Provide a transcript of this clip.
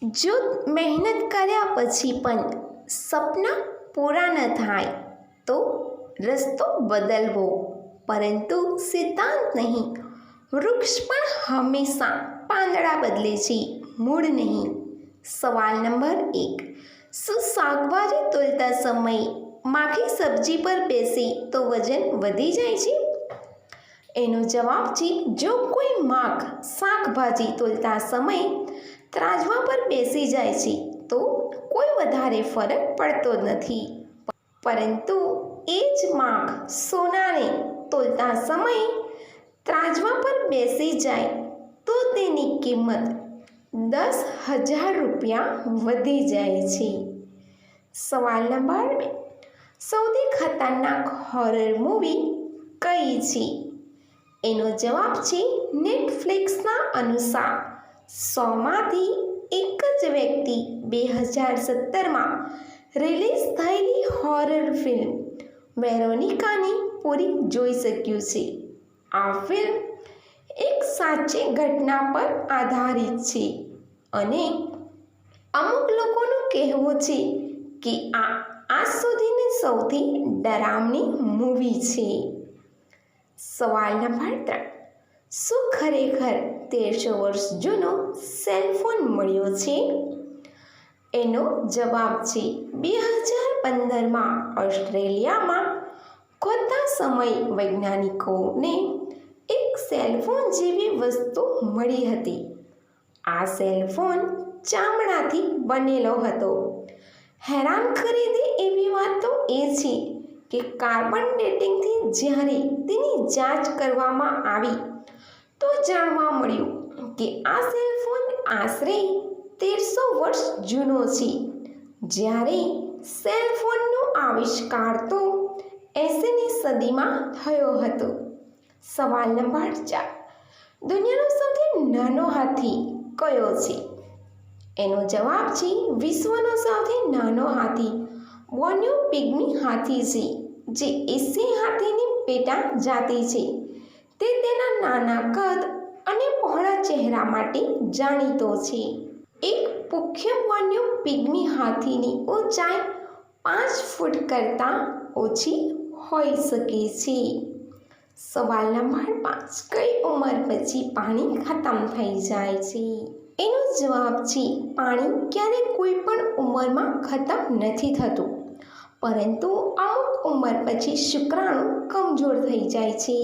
જો મહેનત કર્યા પછી પણ સપના પૂરા ન થાય તો રસ્તો બદલવો, પરંતુ સિદ્ધાંત નહીં. વૃક્ષ પણ હંમેશા પાંદડા બદલે છે, મૂળ નહીં. સવાલ નંબર 1. શું શાકભાજી તોલતા સમયે માખી સબ્જી પર બેસે તો વજન વધી જાય છે? એનો જવાબ છે, જો કોઈ માખ શાકભાજી તોલતા સમયે ત્રાજવા પર બેસી જાય છે તો કોઈ વધારે ફરક પડતો નથી. પરંતુ એ જ માખ સોનાને તોલતા સમયે ત્રાજવા પર બેસી જાય તો તેની કિંમત 10,000 રૂપિયા વધી જાય છે. સવાલ નંબર 2. સૌથી ખતરનાક હોરર મૂવી કઈ છે? એનો જવાબ છે, નેટફ્લિક્સના અનુસાર 100માંથી એક જ વ્યક્તિ 2017માં રિલીઝ થયેલી હોરર ફિલ્મ વેરોનિકાની પૂરી જોઈ શક્યું છે. આ ફિલ્મ એક સાચી ઘટના પર આધારિત છે અને અમુક લોકોનું કહેવું છે કે આ આજ સુધીની સૌથી ડરામણી મૂવી છે. સવાલ નંબર 3. શું ખરેખર 1300 વર્ષ જૂનો સેલ ફોન મળ્યો છે? એનો જવાબ છે, 2015માં ઓસ્ટ્રેલિયામાં ખોદતા સમયે વૈજ્ઞાનિકોને એક સેલફોન જેવી વસ્તુ મળી હતી. આ સેલફોન ચામડાથી બનેલો હતો. હેરાન કરી દે એવી વાત તો એ છે કે કાર્બન ડેટિંગથી જ્યારે તેની જાંચ કરવામાં આવી તો જાણવા મળ્યું કે આ સેલફોન આશરે 1300 વર્ષ જૂનો છે, જ્યારે સેલફોનનો આવિષ્કાર તો 80ની સદીમાં થયો હતો. સવાલ નંબર 4. દુનિયાનો સૌથી નાનો હાથી કયો છે? એનો જવાબ છે, વિશ્વનો સૌથી નાનો હાથી બોર્નિયો પિગ્મી હાથી છે, જે એશિયાઈ હાથીની પેટા જાતિ છે. તે તેના નાના કદ અને પહોળા ચહેરા માટે જાણીતો છે. એક મુખ્ય બોર્નિયો પિગ્મી હાથીની ઊંચાઈ 5 ફૂટ કરતાં ઓછી હોઈ શકે છે. સવાલ નંબર 5. કઈ ઉંમર પછી પાણી ખતમ થઈ જાય છે? એનો જવાબ છે, પાણી ક્યારેય કોઈ પણ ઉંમરમાં ખતમ નથી થતું, પરંતુ અમુક ઉંમર પછી શુક્રાણુ કમજોર થઈ જાય છે.